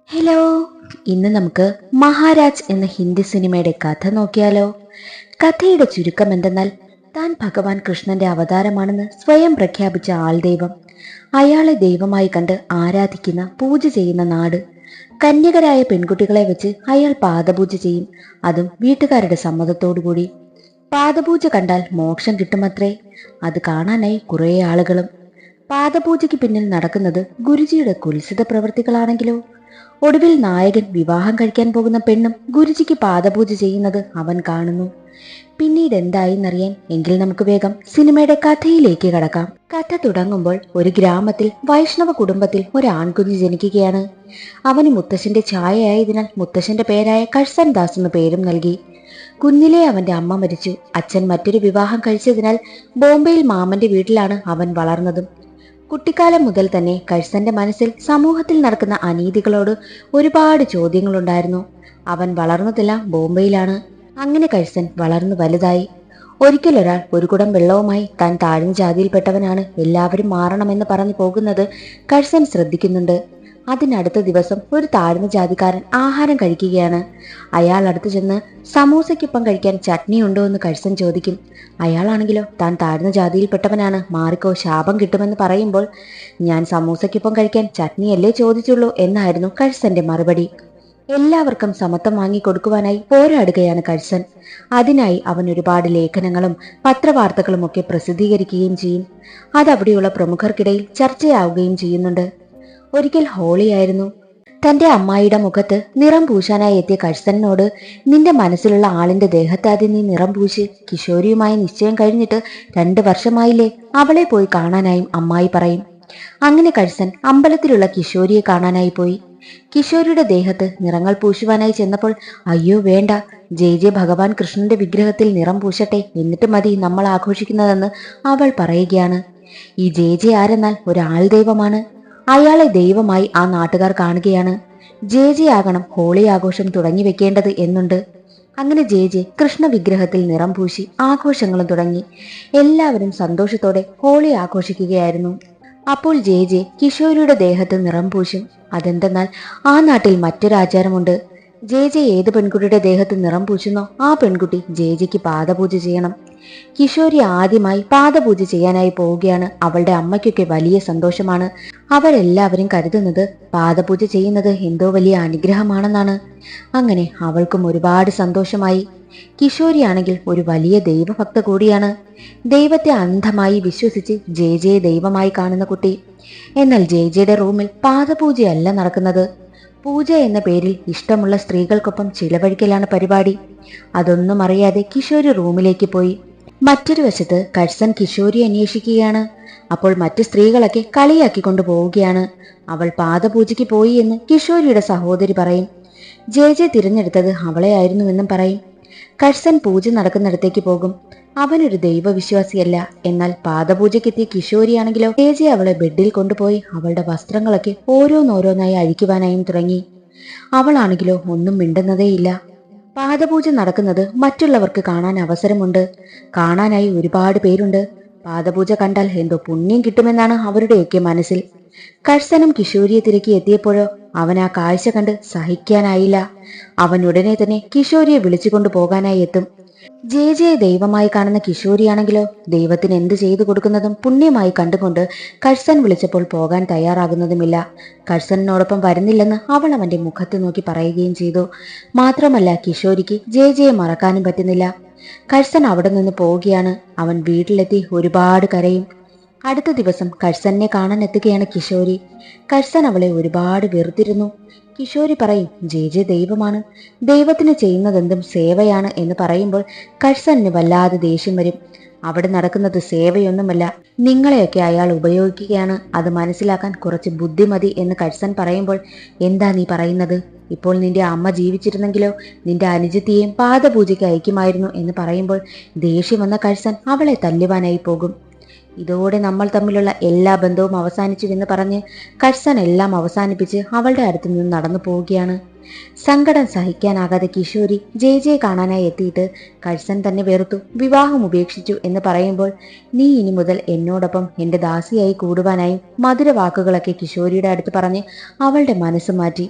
Hello, ഇന്ന് നമുക്ക് മഹാരാജ് എന്ന ഹിന്ദി സിനിമയുടെ കഥ നോക്കിയാലോ. കഥയുടെ ചുരുക്കം എന്തെന്നാൽ, താൻ ഭഗവാൻ കൃഷ്ണന്റെ അവതാരമാണെന്ന് സ്വയം പ്രഖ്യാപിച്ച ആൾദൈവം, അയാളെ ദൈവമായി കണ്ട് ആരാധിക്കുന്ന പൂജ ചെയ്യുന്ന നാട്, കന്യകരായ പെൺകുട്ടികളെ വെച്ച് അയാൾ പാദപൂജ ചെയ്യും, അതും വീട്ടുകാരുടെ സമ്മതത്തോടുകൂടി. പാദപൂജ കണ്ടാൽ മോക്ഷം കിട്ടുമത്രേ. അത് കാണാനായി കുറേ ആളുകളും. പാദപൂജയ്ക്ക് പിന്നിൽ നടക്കുന്നത് ഗുരുജിയുടെ കുൽസിത പ്രവൃത്തികളാണെങ്കിലോ. ഒടുവിൽ നായകൻ വിവാഹം കഴിക്കാൻ പോകുന്ന പെണ്ണും ഗുരുജിക്ക് പാദപൂജ ചെയ്യുന്നത് അവൻ കാണുന്നു. പിന്നീട് എന്തായിന്നറിയാൻ എങ്കിൽ നമുക്ക് വേഗം സിനിമയുടെ കഥയിലേക്ക് കടക്കാം. കഥ തുടങ്ങുമ്പോൾ ഒരു ഗ്രാമത്തിൽ വൈഷ്ണവ കുടുംബത്തിൽ ഒരു ആൺകുഞ്ഞ് ജനിക്കുകയാണ്. അവന് മുത്തശ്ശന്റെ ഛായയായതിനാൽ മുത്തശ്ശന്റെ പേരായ കഴ്സൻ ദാസ് എന്ന് പേരും നൽകി. കുഞ്ഞിലെ അവന്റെ അമ്മ മരിച്ചു. അച്ഛൻ മറ്റൊരു വിവാഹം കഴിച്ചതിനാൽ ബോംബെയിൽ മാമന്റെ വീട്ടിലാണ് അവൻ വളർന്നതും. കുട്ടിക്കാലം മുതൽ തന്നെ കഴ്സന്റെ മനസ്സിൽ സമൂഹത്തിൽ നടക്കുന്ന അനീതികളോട് ഒരുപാട് ചോദ്യങ്ങളുണ്ടായിരുന്നു. അവൻ വളർന്നതെല്ലാം ബോംബെയിലാണ്. അങ്ങനെ കഴ്സൻ വളർന്നു വലുതായി. ഒരിക്കൽ ഒരാൾ ഒരു കുടം വെള്ളവുമായി താൻ താഴ്ന്ന ജാതിയിൽപ്പെട്ടവനാണ്, എല്ലാവരും മാറണമെന്ന് പറഞ്ഞു പോകുന്നത് കഴ്സൻ ശ്രദ്ധിക്കുന്നുണ്ട്. അതിനടുത്ത ദിവസം ഒരു താഴ്ന്ന ജാതിക്കാരൻ ആഹാരം കഴിക്കുകയാണ്. അയാൾ അടുത്തു ചെന്ന് സമൂസയ്ക്കൊപ്പം കഴിക്കാൻ ചട്നി ഉണ്ടോ എന്ന് കഴ്സൻ ചോദിക്കും. അയാളാണെങ്കിലോ താൻ താഴ്ന്ന ജാതിയിൽപ്പെട്ടവനാണ്, മാറിക്കോ ശാപം കിട്ടുമെന്ന് പറയുമ്പോൾ, ഞാൻ സമൂസയ്ക്കൊപ്പം കഴിക്കാൻ ചട്നിയല്ലേ ചോദിച്ചുള്ളൂ എന്നായിരുന്നു കഴ്സന്റെ മറുപടി. എല്ലാവർക്കും സമത്വം വാങ്ങിക്കൊടുക്കുവാനായി പോരാടുകയാണ് കഴ്സൻ. അതിനായി അവൻ ഒരുപാട് ലേഖനങ്ങളും പത്രവാർത്തകളും ഒക്കെ പ്രസിദ്ധീകരിക്കുകയും ചെയ്യും. അതവിടെയുള്ള പ്രമുഖർക്കിടയിൽ ചർച്ചയാവുകയും ചെയ്യുന്നുണ്ട്. ഒരിക്കൽ ഹോളിയായിരുന്നു. തന്റെ അമ്മായിയുടെ മുഖത്ത് നിറം പൂശാനായി എത്തിയ കഴ്സനോട്, നിന്റെ മനസ്സിലുള്ള ആളിന്റെ ദേഹത്താദ്യം നീ നിറം പൂശി, കിഷോരിയുമായി നിശ്ചയം കഴിഞ്ഞിട്ട് 2 വർഷമായില്ലേ, അവളെ പോയി കാണാനായും അമ്മായി പറയും. അങ്ങനെ കഴ്സൻ അമ്പലത്തിലുള്ള കിഷോരിയെ കാണാനായി പോയി. കിഷോരിയുടെ ദേഹത്ത് നിറങ്ങൾ പൂശുവാനായി ചെന്നപ്പോൾ, അയ്യോ വേണ്ട, ജെ ഭഗവാൻ കൃഷ്ണന്റെ വിഗ്രഹത്തിൽ നിറം പൂശട്ടെ, എന്നിട്ട് മതി നമ്മൾ ആഘോഷിക്കുന്നതെന്ന് അവൾ പറയുകയാണ്. ഈ ജെ ആരെന്നാൽ ഒരാൾ ദൈവമാണ്. അയാളെ ദൈവമായി ആ നാട്ടുകാർ കാണുകയാണ്. ജെ ആകണം ഹോളി ആഘോഷം തുടങ്ങി വെക്കേണ്ടത് എന്നുണ്ട്. അങ്ങനെ ജെ കൃഷ്ണ വിഗ്രഹത്തിൽ നിറം പൂശി ആഘോഷങ്ങളും തുടങ്ങി. എല്ലാവരും സന്തോഷത്തോടെ ഹോളി ആഘോഷിക്കുകയായിരുന്നു. അപ്പോൾ ജെ കിഷോരിയുടെ ദേഹത്ത് നിറം പൂശും. അതെന്തെന്നാൽ ആ നാട്ടിൽ മറ്റൊരാചാരമുണ്ട്. ജെ ഏത് പെൺകുട്ടിയുടെ ദേഹത്ത് നിറം പൂശുന്നോ ആ പെൺകുട്ടി ജെക്ക് പാദപൂജ ചെയ്യണം. കിഷോരി ആദ്യമായി പാദപൂജ ചെയ്യാനായി പോവുകയാണ്. അവളുടെ അമ്മയ്ക്കൊക്കെ വലിയ സന്തോഷമാണ്. അവരെല്ലാവരും കരുതുന്നത് പാദപൂജ ചെയ്യുന്നത് എന്തോ വലിയ അനുഗ്രഹമാണെന്നാണ്. അങ്ങനെ അവൾക്കും ഒരുപാട് സന്തോഷമായി. കിഷോരിയാണെങ്കിൽ ഒരു വലിയ ദൈവഭക്ത കൂടിയാണ്. ദൈവത്തെ അന്ധമായി വിശ്വസിച്ച് ജെ ദൈവമായി കാണുന്ന കുട്ടി. എന്നാൽ ജെയുടെ റൂമിൽ പാദപൂജയല്ല നടക്കുന്നത്. പൂജ എന്ന പേരിൽ ഇഷ്ടമുള്ള സ്ത്രീകൾക്കൊപ്പം ചിലവഴിക്കലാണ് പരിപാടി. അതൊന്നും അറിയാതെ കിഷോരി റൂമിലേക്ക് പോയി. മറ്റൊരു വശത്ത് കഴ്സൻ കിഷോരി അന്വേഷിക്കുകയാണ്. അപ്പോൾ മറ്റു സ്ത്രീകളൊക്കെ കളിയാക്കിക്കൊണ്ടു പോവുകയാണ്. അവൾ പാദപൂജയ്ക്ക് പോയി എന്ന് കിഷോരിയുടെ സഹോദരി പറയും. ജെ തിരഞ്ഞെടുത്തത് അവളെയായിരുന്നുവെന്നും പറയും. കഴ്സൻ പൂജ നടക്കുന്നിടത്തേക്ക് പോകും. അവനൊരു ദൈവവിശ്വാസിയല്ല. എന്നാൽ പാദപൂജയ്ക്കെത്തിയ കിഷോരിയാണെങ്കിലോ ജെ അവളെ ബെഡിൽ കൊണ്ടുപോയി അവളുടെ വസ്ത്രങ്ങളൊക്കെ ഓരോന്നോരോന്നായി അഴിക്കുവാനായും തുടങ്ങി. അവളാണെങ്കിലോ ഒന്നും മിണ്ടുന്നതേയില്ല. പാദപൂജ നടക്കുന്നത് മറ്റുള്ളവർക്ക് കാണാൻ അവസരമുണ്ട്. കാണാനായി ഒരുപാട് പേരുണ്ട്. പാദപൂജ കണ്ടാൽ എന്തോ പുണ്യം കിട്ടുമെന്നാണ് അവരുടെയൊക്കെ മനസ്സിൽ. കഴ്സനും കിഷോരിയെ തിരക്കി എത്തിയപ്പോഴോ അവൻ ആ കാഴ്ച കണ്ട് സഹിക്കാനായില്ല. അവൻ ഉടനെ തന്നെ കിഷോരിയെ വിളിച്ചുകൊണ്ടു പോകാനായി എത്തും. ജെ ദൈവമായി കാണുന്ന കിഷോരിയാണെങ്കിലോ ദൈവത്തിന് എന്ത് ചെയ്തു കൊടുക്കുന്നതും പുണ്യമായി കണ്ടുകൊണ്ട് കഴ്സൻ വിളിച്ചപ്പോൾ പോകാൻ തയ്യാറാകുന്നതുമില്ല. കഴ്സനോടൊപ്പം വരുന്നില്ലെന്ന് അവൾ അവന്റെ മുഖത്ത് നോക്കി പറയുകയും ചെയ്തു. മാത്രമല്ല കിഷോരിക്ക് ജെയെ മറക്കാനും പറ്റുന്നില്ല. കഴ്സൻ അവിടെ നിന്ന് പോവുകയാണ്. അവൻ വീട്ടിലെത്തി ഒരുപാട് കരയും. അടുത്ത ദിവസം കഴ്സനെ കാണാൻ എത്തുകയാണ് കിഷോരി. കഴ്സൻ അവളെ ഒരുപാട് വെറുത്തിരുന്നു. കിഷോരി പറയും, ജെ ദൈവമാണ്, ദൈവത്തിന് ചെയ്യുന്നതെന്തും സേവയാണ് എന്ന് പറയുമ്പോൾ കഴ്സന് വല്ലാതെ ദേഷ്യം വരും. അവിടെ നടക്കുന്നത് സേവയൊന്നുമല്ല, നിങ്ങളെയൊക്കെ അയാൾ ഉപയോഗിക്കുകയാണ്, അത് മനസ്സിലാക്കാൻ കുറച്ച് ബുദ്ധിമതി എന്ന് കഴ്സൻ പറയുമ്പോൾ, എന്താ നീ പറയുന്നത്? ഇപ്പോൾ നിന്റെ അമ്മ ജീവിച്ചിരുന്നെങ്കിലോ നിന്റെ അനുജത്തിയെയും പാദപൂജയ്ക്ക് അയക്കുമായിരുന്നു എന്ന് പറയുമ്പോൾ ദേഷ്യം വന്ന കഴ്സൻ അവളെ തല്ലുവാനായി പോകും. ഇതോടെ നമ്മൾ തമ്മിലുള്ള എല്ലാ ബന്ധവും അവസാനിച്ചുവെന്ന് പറഞ്ഞ് കഴ്സൻ എല്ലാം അവസാനിപ്പിച്ച് അവളുടെ അടുത്ത് നിന്ന് നടന്നു പോവുകയാണ്. സങ്കടം സഹിക്കാനാകാതെ കിഷോരി ജെ കാണാനായി എത്തിയിട്ട് കഴ്സൻ തന്നെ വെറുത്തു, വിവാഹം ഉപേക്ഷിച്ചു എന്ന് പറയുമ്പോൾ, നീ ഇനി മുതൽ എന്നോടൊപ്പം എൻ്റെ ദാസിയായി കൂടുവാനായും മധുര വാക്കുകളൊക്കെ കിഷോരിയുടെ അടുത്ത് പറഞ്ഞ് അവളുടെ മനസ്സ് മാറ്റി.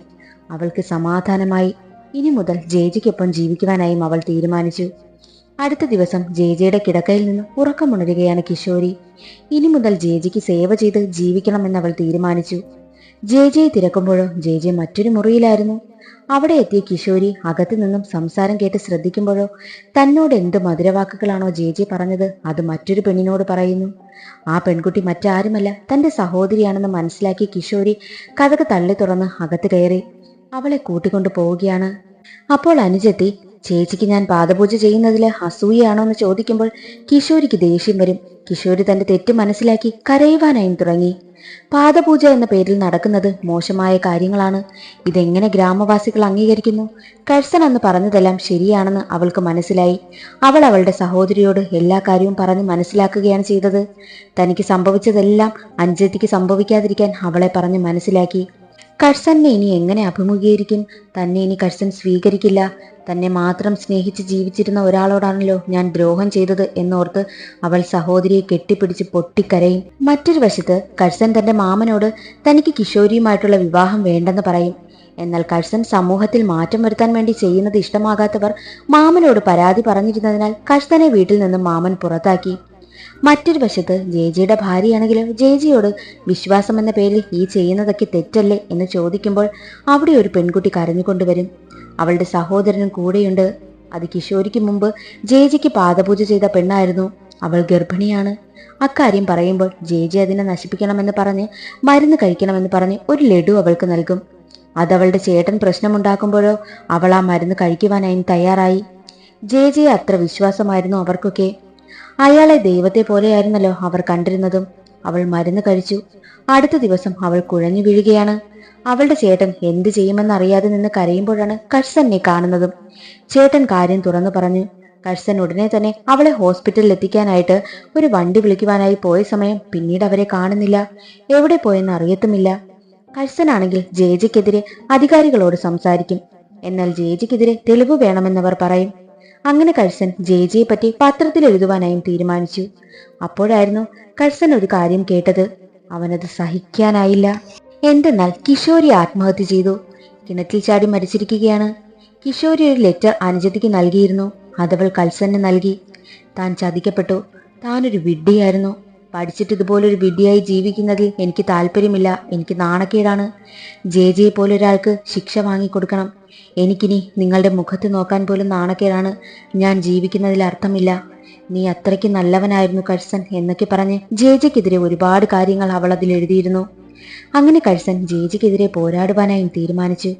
അവൾക്ക് സമാധാനമായി. ഇനി മുതൽ ജേജിക്കൊപ്പം ജീവിക്കുവാനായും അവൾ തീരുമാനിച്ചു. അടുത്ത ദിവസം ജേജയുടെ കിടക്കയിൽ നിന്ന് ഉറക്കമുണരുകയാണ് കിഷോരി. ഇനി മുതൽ ജേജിക്ക് സേവ ചെയ്ത് ജീവിക്കണമെന്ന് അവൾ തീരുമാനിച്ചു. ജേജയെ തിരക്കുമ്പോഴോ ജേജെ മറ്റൊരു മുറിയിലായിരുന്നു. അവിടെ എത്തിയ കിഷോരി അകത്തു നിന്നും സംസാരം കേട്ട് ശ്രദ്ധിക്കുമ്പോഴോ തന്നോട് എന്ത് മധുരവാക്കുകളാണോ ജേജെ പറഞ്ഞത് അത് മറ്റൊരു പെണ്ണിനോട് പറയുന്നു. ആ പെൺകുട്ടി മറ്റാരുമല്ല, തന്റെ സഹോദരിയാണെന്ന് മനസ്സിലാക്കി കിഷോരി കതക് തള്ളി തുറന്ന് അകത്ത് കയറി. അവളെ കൂട്ടിക്കൊണ്ടു പോവുകയാണ്. അപ്പോൾ അനുജത്തി, ചേച്ചിക്ക് ഞാൻ പാദപൂജ ചെയ്യുന്നതില് അസൂയാണോ എന്ന് ചോദിക്കുമ്പോൾ കിഷോരിക്ക് ദേഷ്യം വരും. കിഷോരി തന്റെ തെറ്റ് മനസ്സിലാക്കി കരയുവാനായും തുടങ്ങി. പാദപൂജ എന്ന പേരിൽ നടക്കുന്നത് മോശമായ കാര്യങ്ങളാണ്. ഇതെങ്ങനെ ഗ്രാമവാസികൾ അംഗീകരിക്കുന്നു? കഴ്സൺ അന്ന് പറഞ്ഞതെല്ലാം ശരിയാണെന്ന് അവൾക്ക് മനസ്സിലായി. അവൾ അവളുടെ സഹോദരിയോട് എല്ലാ കാര്യവും പറഞ്ഞ് മനസ്സിലാക്കുകയാണ് ചെയ്തത്. തനിക്ക് സംഭവിച്ചതെല്ലാം അനുജത്തിക്ക് സംഭവിക്കാതിരിക്കാൻ അവളെ പറഞ്ഞ് മനസ്സിലാക്കി. കഴ്സനെ ഇനി എങ്ങനെ അഭിമുഖീകരിക്കും? തന്നെ ഇനി കഴ്സൺ സ്വീകരിക്കില്ല. തന്നെ മാത്രം സ്നേഹിച്ച് ജീവിച്ചിരുന്ന ഒരാളോടാണല്ലോ ഞാൻ ദ്രോഹം ചെയ്തത് എന്നോർത്ത് അവൾ സഹോദരിയെ കെട്ടിപ്പിടിച്ച് പൊട്ടിക്കരയും. മറ്റൊരു വശത്ത് കഴ്സൺ തന്റെ മാമനോട് തനിക്ക് കിഷോരിയുമായിട്ടുള്ള വിവാഹം വേണ്ടെന്ന് പറയും. എന്നാൽ കഴ്സൺ സമൂഹത്തിൽ മാറ്റം വരുത്താൻ വേണ്ടി ചെയ്യുന്നത് ഇഷ്ടമാകാത്തവർ മാമനോട് പരാതി പറഞ്ഞിരുന്നതിനാൽ കഴ്സനെ വീട്ടിൽ നിന്നും മാമൻ പുറത്താക്കി. മറ്റൊരു വശത്ത് ജേജിയുടെ ഭാര്യയാണെങ്കിലും ജേജിയോട് വിശ്വാസം എന്ന പേരിൽ ഈ ചെയ്യുന്നതൊക്കെ തെറ്റല്ലേ എന്ന് ചോദിക്കുമ്പോൾ അവിടെ ഒരു പെൺകുട്ടി കരഞ്ഞുകൊണ്ടുവരും. അവളുടെ സഹോദരനും കൂടെയുണ്ട്. അത് കിഷോരിക്ക് മുമ്പ് ജേജിക്ക് പാദപൂജ ചെയ്ത പെണ്ണായിരുന്നു. അവൾ ഗർഭിണിയാണ്. അക്കാര്യം പറയുമ്പോൾ ജേജി അതിനെ നശിപ്പിക്കണമെന്ന് പറഞ്ഞ് മരുന്ന് കഴിക്കണമെന്ന് പറഞ്ഞ് ഒരു ലഡു അവൾക്ക് നൽകും. അതവളുടെ ചേട്ടൻ പ്രശ്നമുണ്ടാക്കുമ്പോഴോ അവൾ ആ മരുന്ന് കഴിക്കുവാനായും തയ്യാറായി. ജേജിയെ അത്ര വിശ്വാസമായിരുന്നു അവർക്കൊക്കെ. അയാളെ ദൈവത്തെ പോലെയായിരുന്നല്ലോ അവർ കണ്ടിരുന്നതും. അവൾ മരുന്ന് കഴിച്ചു. അടുത്ത ദിവസം അവൾ കുഴഞ്ഞു വീഴുകയാണ്. അവളുടെ ചേട്ടൻ എന്ത് ചെയ്യുമെന്നറിയാതെ നിന്ന് കരയുമ്പോഴാണ് കഴ്സനെ കാണുന്നതും. ചേട്ടൻ കാര്യം തുറന്നു പറഞ്ഞു. കഴ്സൻ ഉടനെ തന്നെ അവളെ ഹോസ്പിറ്റലിൽ എത്തിക്കാനായിട്ട് ഒരു വണ്ടി വിളിക്കുവാനായി പോയ സമയം പിന്നീട് അവരെ കാണുന്നില്ല. എവിടെ പോയെന്ന് അറിയത്തുമില്ല. കഴ്സനാണെങ്കിൽ ജേജിക്കെതിരെ അധികാരികളോട് സംസാരിക്കും. എന്നാൽ ജേജിക്കെതിരെ തെളിവ് വേണമെന്നവർ പറയും. അങ്ങനെ കഴ്സൻ ജേജിയെ പറ്റി പത്രത്തിൽ എഴുതുവാനായും തീരുമാനിച്ചു. അപ്പോഴായിരുന്നു കഴ്സൻ ഒരു കാര്യം കേട്ടത്. അവനത് സഹിക്കാനായില്ല. എന്തെന്നാൽ കിഷോരി ആത്മഹത്യ ചെയ്തു. കിണറ്റിൽ ചാടി മരിച്ചിരിക്കുകയാണ്. കിഷോരി ഒരു ലെറ്റർ അനുജത്തിക്ക് നൽകിയിരുന്നു. അതവൾ കഴ്സന് നൽകി. താൻ ചതിക്കപ്പെട്ടു. താനൊരു വിഡ്ഢിയായിരുന്നു. പഠിച്ചിട്ട് ഇതുപോലൊരു വിഡ്ഢിയായി ജീവിക്കുന്നതിൽ എനിക്ക് താല്പര്യമില്ല. എനിക്ക് നാണക്കേടാണ്. ജേജിയെ പോലൊരാൾക്ക് ശിക്ഷ വാങ്ങിക്കൊടുക്കണം. എനിക്കിനി നിങ്ങളുടെ മുഖത്ത് നോക്കാൻ പോലും നാണക്കേടാണ്. ഞാൻ ജീവിക്കുന്നതിൽ അർത്ഥമില്ല. നീ അത്രയ്ക്ക് നല്ലവനായിരുന്നു കഴ്സൺ എന്നൊക്കെ പറഞ്ഞ് ജേജിക്കെതിരെ ഒരുപാട് കാര്യങ്ങൾ അവൾ അതിൽ എഴുതിയിരുന്നു. അങ്ങനെ കഴ്സൺ ജേജിക്കെതിരെ പോരാടുവാനായും തീരുമാനിച്ചു.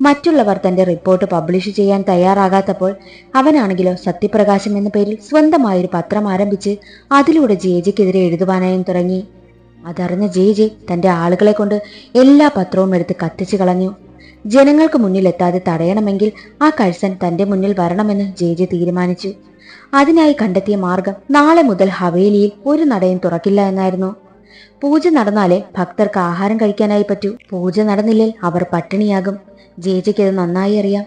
മറ്റുള്ളവർ തന്റെ റിപ്പോർട്ട് പബ്ലിഷ് ചെയ്യാൻ തയ്യാറാകാത്തപ്പോൾ അവനാണെങ്കിലോ സത്യപ്രകാശം എന്ന പേരിൽ സ്വന്തമായൊരു പത്രം ആരംഭിച്ച് അതിലൂടെ ജേജിക്കെതിരെ എഴുതുവാനായും തുടങ്ങി. അതറിഞ്ഞ ജേജി തന്റെ ആളുകളെ കൊണ്ട് എല്ലാ പത്രവും എടുത്ത് കത്തിച്ചു കളഞ്ഞു. ജനങ്ങൾക്ക് മുന്നിലെത്താതെ തടയണമെങ്കിൽ ആ കഴ്സൺ തന്റെ മുന്നിൽ വരണമെന്ന് ജേജി തീരുമാനിച്ചു. അതിനായി കണ്ടെത്തിയ മാർഗം നാളെ മുതൽ ഹവേലിയിൽ ഒരു നടയും തുറക്കില്ല എന്നായിരുന്നു. പൂജ നടന്നാലേ ഭക്തർക്ക് ആഹാരം കഴിക്കാനായി പറ്റൂ. പൂജ നടന്നില്ലേൽ അവർ പട്ടിണിയാകും. ജേജിക്ക് അത് നന്നായി അറിയാം.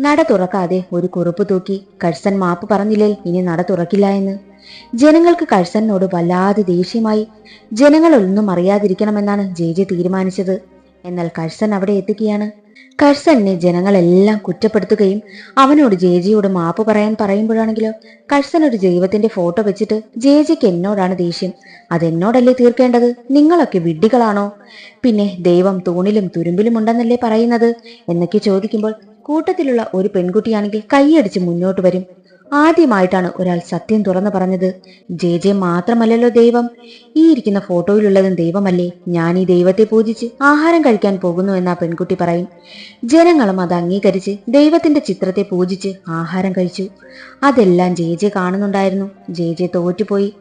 നട തുറക്കാതെ ഒരു കുറിപ്പ് തൂക്കി. കഴ്സൺ മാപ്പ് പറഞ്ഞില്ലേൽ ഇനി നട തുറക്കില്ല എന്ന്. ജനങ്ങൾക്ക് കഴ്സനോട് വല്ലാതെ ദേഷ്യമായി. ജനങ്ങൾ ഒന്നും അറിയാതിരിക്കണമെന്നാണ് ജേജി തീരുമാനിച്ചത്. എന്നാൽ കഴ്സൺ അവിടെ എത്തുകയാണ്. കഴ്സനെ ജനങ്ങളെല്ലാം കുറ്റപ്പെടുത്തുകയും അവനോട് ജേജിയോട് മാപ്പ് പറയാൻ പറയുമ്പോഴാണെങ്കിലോ കഴ്സൺ ഒരു ദൈവത്തിന്റെ ഫോട്ടോ വെച്ചിട്ട് ജേജിക്ക് എന്നോടാണ് ദേഷ്യം, അതെന്നോടല്ലേ തീർക്കേണ്ടത്, നിങ്ങളൊക്കെ വിഡ്ഢികളാണോ, പിന്നെ ദൈവം തൂണിലും തുരുമ്പിലും ഉണ്ടെന്നല്ലേ പറയുന്നത് എന്നൊക്കെ ചോദിക്കുമ്പോൾ കൂട്ടത്തിലുള്ള ഒരു പെൺകുട്ടിയാണെങ്കിൽ കൈയടിച്ച് മുന്നോട്ട് വരും. ആദ്യമായിട്ടാണ് ഒരാൾ സത്യം തുറന്നു പറഞ്ഞത്. ജെ മാത്രമല്ലല്ലോ ദൈവം, ഈ ഇരിക്കുന്ന ഫോട്ടോയിലുള്ളതും ദൈവമല്ലേ, ഞാൻ ഈ ദൈവത്തെ പൂജിച്ച് ആഹാരം കഴിക്കാൻ പോകുന്നു എന്ന് ആ പെൺകുട്ടി പറയും. ജനങ്ങളും അത് അംഗീകരിച്ച് ദൈവത്തിന്റെ ചിത്രത്തെ പൂജിച്ച് ആഹാരം കഴിച്ചു. അതെല്ലാം ജെ കാണുന്നുണ്ടായിരുന്നു. ജെ തോറ്റുപോയി.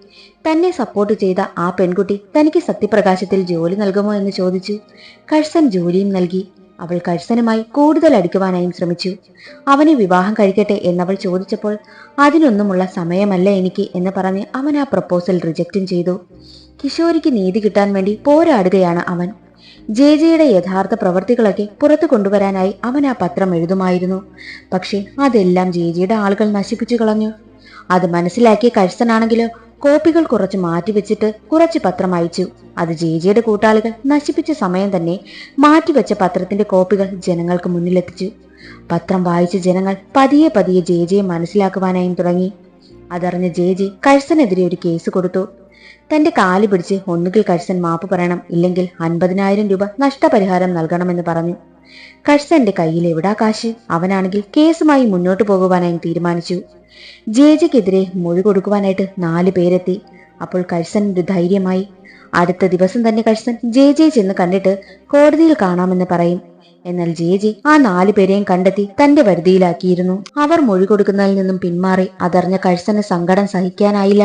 തന്നെ സപ്പോർട്ട് ചെയ്ത ആ പെൺകുട്ടി തനിക്ക് സത്യപ്രകാശത്തിൽ ജോലി നൽകുമോ എന്ന് ചോദിച്ചു. കഴ്സൺ ജോലിയും നൽകി. അവൾ കഴ്സനുമായി കൂടുതൽ അടുക്കുവാനായും ശ്രമിച്ചു. അവനെ വിവാഹം കഴിക്കട്ടെ എന്നവൾ ചോദിച്ചപ്പോൾ അതിനൊന്നുമുള്ള സമയമല്ല എനിക്ക് എന്ന് പറഞ്ഞ് അവൻ ആ പ്രപ്പോസൽ റിജക്റ്റും ചെയ്തു. കിഷോരിക്ക് നീതി കിട്ടാൻ വേണ്ടി പോരാടുകയാണ് അവൻ. ജെയുടെ യഥാർത്ഥ പ്രവൃത്തികളൊക്കെ പുറത്തു കൊണ്ടുവരാനായി അവൻ ആ പത്രം എഴുതുമായിരുന്നു. പക്ഷെ അതെല്ലാം ജെയുടെ ആളുകൾ നശിപ്പിച്ചു കളഞ്ഞു. അത് മനസ്സിലാക്കിയ കഴ്സനാണെങ്കിലോ കോപ്പികൾ കുറച്ച് മാറ്റിവെച്ചിട്ട് കുറച്ച് പത്രം അയച്ചു. അത് ജെജെയുടെ കൂട്ടാളികൾ നശിപ്പിച്ച സമയം തന്നെ മാറ്റിവെച്ച പത്രത്തിന്റെ കോപ്പികൾ ജനങ്ങൾക്ക് മുന്നിലെത്തിച്ചു. പത്രം വായിച്ച ജനങ്ങൾ പതിയെ പതിയെ ജെജെയെ മനസ്സിലാക്കുവാനായും തുടങ്ങി. അതറിഞ്ഞ ജെജെ കഴ്സനെതിരെ ഒരു കേസ് കൊടുത്തു. തന്റെ കാല് പിടിച്ച് ഒന്നുകിൽ കഴ്സൻ മാപ്പ് പറയണം, ഇല്ലെങ്കിൽ 50,000 രൂപ നഷ്ടപരിഹാരം നൽകണമെന്ന് പറഞ്ഞു. കഴ്സന്റെ കയ്യിൽ എവിടാ കാശ്? അവനാണെങ്കിൽ കേസുമായി മുന്നോട്ടു പോകുവാനായും തീരുമാനിച്ചു. ജെജെക്കെതിരെ മൊഴി കൊടുക്കുവാനായിട്ട് 4 പേരെത്തി. അപ്പോൾ കഴ്സൻ ഒരു ധൈര്യമായി. അടുത്ത ദിവസം തന്നെ കഴ്സൻ ജെജെയെ ചെന്ന് കണ്ടിട്ട് കോടതിയിൽ കാണാമെന്ന് പറയും. എന്നാൽ ജെജെ ആ 4 പേരെയും കണ്ടെത്തി തന്റെ വരുതിയിലാക്കിയിരുന്നു. അവർ മൊഴി കൊടുക്കുന്നതിൽ നിന്നും പിന്മാറി. അതറിഞ്ഞ കഴ്സന് സങ്കടം സഹിക്കാനായില്ല.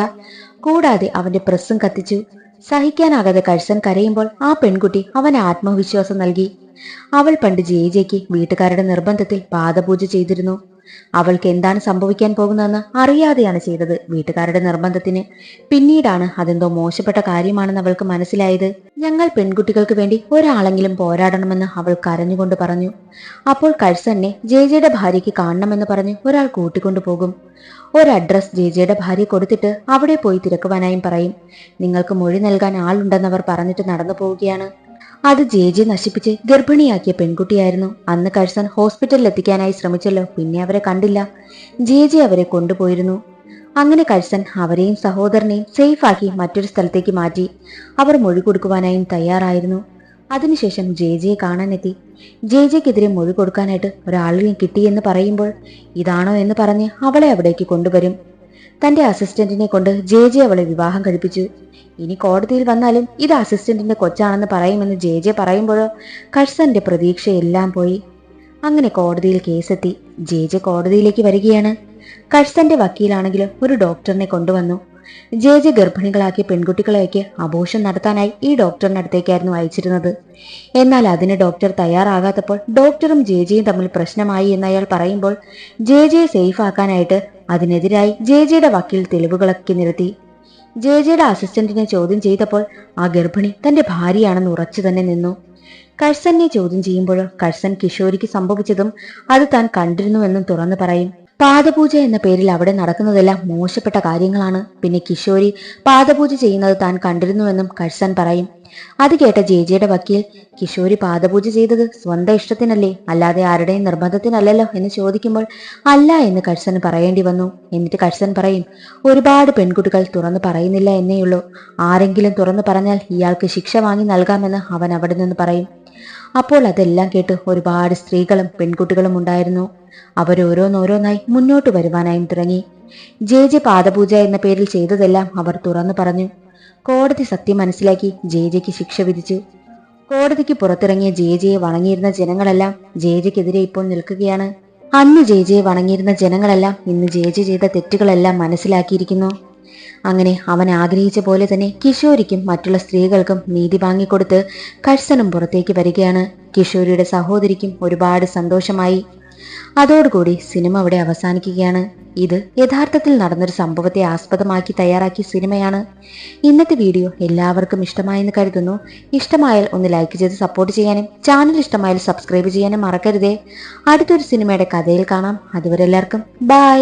കൂടാതെ അവന്റെ പ്രസ്സും കത്തിച്ചു. സഹിക്കാനാകാതെ കഴ്സൻ കരയുമ്പോൾ ആ പെൺകുട്ടി അവന് ആത്മവിശ്വാസം നൽകി. അവൾ പണ്ട് ജെജെക്ക് വീട്ടുകാരുടെ നിർബന്ധത്തിൽ പാദപൂജ ചെയ്തിരുന്നു. അവൾക്ക് എന്താണ് സംഭവിക്കാൻ പോകുന്നതെന്ന് അറിയാതെയാണ് ചെയ്തത്, വീട്ടുകാരുടെ നിർബന്ധത്തിന്. പിന്നീടാണ് അതെന്തോ മോശപ്പെട്ട കാര്യമാണെന്ന് അവൾക്ക് മനസ്സിലായത്. ഞങ്ങൾ പെൺകുട്ടികൾക്ക് വേണ്ടി ഒരാളെങ്കിലും പോരാടണമെന്ന് അവൾ കരഞ്ഞുകൊണ്ട് പറഞ്ഞു. അപ്പോൾ കഴ്സനെ ജെജെയുടെ ഭാര്യയ്ക്ക് കാണണമെന്ന് പറഞ്ഞ് ഒരാൾ കൂട്ടിക്കൊണ്ടു പോകും. ഒരു അഡ്രസ് ജെജെയുടെ ഭാര്യ കൊടുത്തിട്ട് അവിടെ പോയി തിരക്കുവാനായും പറയും. നിങ്ങൾക്ക് മൊഴി നൽകാൻ ആളുണ്ടെന്നവർ പറഞ്ഞിട്ട് നടന്നു പോവുകയാണ്. അത് ജെജെ നശിപ്പിച്ച് ഗർഭിണിയാക്കിയ പെൺകുട്ടിയായിരുന്നു. അന്ന് കഴ്സൻ ഹോസ്പിറ്റലിൽ എത്തിക്കാനായി ശ്രമിച്ചല്ലോ, പിന്നെ അവരെ കണ്ടില്ല. ജെജെ അവരെ കൊണ്ടുപോയിരുന്നു. അങ്ങനെ കഴ്സൻ അവരെയും സഹോദരനെയും സേഫാക്കി മറ്റൊരു സ്ഥലത്തേക്ക് മാറ്റി. അവർ മൊഴി കൊടുക്കുവാനായും തയ്യാറായിരുന്നു. അതിനുശേഷം ജെജെയെ കാണാനെത്തി. ജെജെക്കെതിരെ മൊഴി കൊടുക്കാനായിട്ട് ഒരാളിനെ കിട്ടിയെന്ന് പറയുമ്പോൾ ഇതാണോ എന്ന് പറഞ്ഞ് അവളെ അവിടേക്ക് കൊണ്ടുവരും. തന്റെ അസിസ്റ്റന്റിനെ കൊണ്ട് ജെജെ അവളെ വിവാഹം കഴിപ്പിച്ചു. ഇനി കോടതിയിൽ വന്നാലും ഇത് അസിസ്റ്റന്റിന്റെ കൊച്ചാണെന്ന് പറയുമെന്ന് ജെജെ പറയുമ്പോഴോ കഴ്സന്റെ പ്രതീക്ഷയെല്ലാം പോയി. അങ്ങനെ കോടതിയിൽ കേസെത്തി. ജെജെ കോടതിയിലേക്ക് വരികയാണ്. കഴ്സന്റെ വക്കീലാണെങ്കിലും ഒരു ഡോക്ടറിനെ കൊണ്ടുവന്നു. ജെജെ ഗർഭിണികളാക്കിയ പെൺകുട്ടികളെയൊക്കെ അബോർഷൻ നടത്താനായി ഈ ഡോക്ടറിനടുത്തേക്കായിരുന്നു അയച്ചിരുന്നത്. എന്നാൽ അതിന് ഡോക്ടർ തയ്യാറാകാത്തപ്പോൾ ഡോക്ടറും ജെജെയും തമ്മിൽ പ്രശ്നമായി എന്നയാൾ പറയുമ്പോൾ ജെജെയെ സേഫ് ആക്കാനായിട്ട് അതിനെതിരായി ജെജെയുടെ വക്കീൽ തെളിവുകളൊക്കെ നിരത്തി. ജെജെയുടെ അസിസ്റ്റന്റിനെ ചോദ്യം ചെയ്തപ്പോൾ ആ ഗർഭിണി തന്റെ ഭാര്യയാണെന്ന് ഉറച്ചു തന്നെ നിന്നു. കഴ്സനെ ചോദ്യം ചെയ്യുമ്പോഴോ കഴ്സൻ കിഷോരിക്ക് സംഭവിച്ചതും അത് താൻ കണ്ടിരുന്നുവെന്നും തുറന്നു പറയും. പാദപൂജ എന്ന പേരിൽ അവിടെ നടക്കുന്നതെല്ലാം മോശപ്പെട്ട കാര്യങ്ങളാണ്. പിന്നെ കിഷോരി പാദപൂജ ചെയ്യുന്നത് താൻ കണ്ടിരുന്നുവെന്നും കഴ്സൻ പറയും. അത് കേട്ട ജെജെയുടെ വക്കീൽ കിഷോരി പാദപൂജ ചെയ്തത് സ്വന്തം ഇഷ്ടത്തിനല്ലേ, അല്ലാതെ ആരുടെയും നിർബന്ധത്തിനല്ലല്ലോ എന്ന് ചോദിക്കുമ്പോൾ അല്ല എന്ന് കഴ്സന് പറയേണ്ടി വന്നു. എന്നിട്ട് കഴ്സൻ പറയും, ഒരുപാട് പെൺകുട്ടികൾ തുറന്നു പറയുന്നില്ല എന്നേയുള്ളൂ. ആരെങ്കിലും തുറന്നു പറഞ്ഞാൽ ഇയാൾക്ക് ശിക്ഷ വാങ്ങി നൽകാമെന്ന് അവൻ അവിടെ നിന്ന് പറയും. അപ്പോൾ അതെല്ലാം കേട്ട് ഒരുപാട് സ്ത്രീകളും പെൺകുട്ടികളും ഉണ്ടായിരുന്നു. അവരോരോന്നോരോന്നായി മുന്നോട്ട് വരുവാനായും തുടങ്ങി. ജെജെ പാദപൂജ എന്ന പേരിൽ ചെയ്തതെല്ലാം അവർ തുറന്നു പറഞ്ഞു. കോടതി സത്യം മനസ്സിലാക്കി ജെജെക്ക് ശിക്ഷ വിധിച്ചു. കോടതിക്ക് പുറത്തിറങ്ങിയ ജെജെയെ വണങ്ങിയിരുന്ന ജനങ്ങളെല്ലാം ജെജെക്കെതിരെ ഇപ്പോൾ നിൽക്കുകയാണ്. അന്ന് ജെജെയെ വണങ്ങിയിരുന്ന ജനങ്ങളെല്ലാം ഇന്ന് ജെജെ ചെയ്ത തെറ്റുകളെല്ലാം മനസ്സിലാക്കിയിരിക്കുന്നു. അങ്ങനെ അവൻ ആഗ്രഹിച്ച പോലെ തന്നെ കിഷോരിക്കും മറ്റുള്ള സ്ത്രീകൾക്കും നീതി വാങ്ങിക്കൊടുത്ത് കഴ്സനും പുറത്തേക്ക് വരികയാണ്. കിഷോരിയുടെ സഹോദരിക്കും ഒരുപാട് സന്തോഷമായി. അതോടുകൂടി സിനിമ അവിടെ അവസാനിക്കുകയാണ്. ഇത് യഥാർത്ഥത്തിൽ നടന്നൊരു സംഭവത്തെ ആസ്പദമാക്കി തയ്യാറാക്കിയ സിനിമയാണ്. ഇന്നത്തെ വീഡിയോ എല്ലാവർക്കും ഇഷ്ടമായെന്ന് കരുതുന്നു. ഇഷ്ടമായാൽ ഒന്ന് ലൈക്ക് ചെയ്ത് സപ്പോർട്ട് ചെയ്യാനും ചാനൽ ഇഷ്ടമായാൽ സബ്സ്ക്രൈബ് ചെയ്യാനും മറക്കരുതേ. അടുത്തൊരു സിനിമയുടെ കഥയിൽ കാണാം. അതുവരെ എല്ലാവർക്കും ബൈ.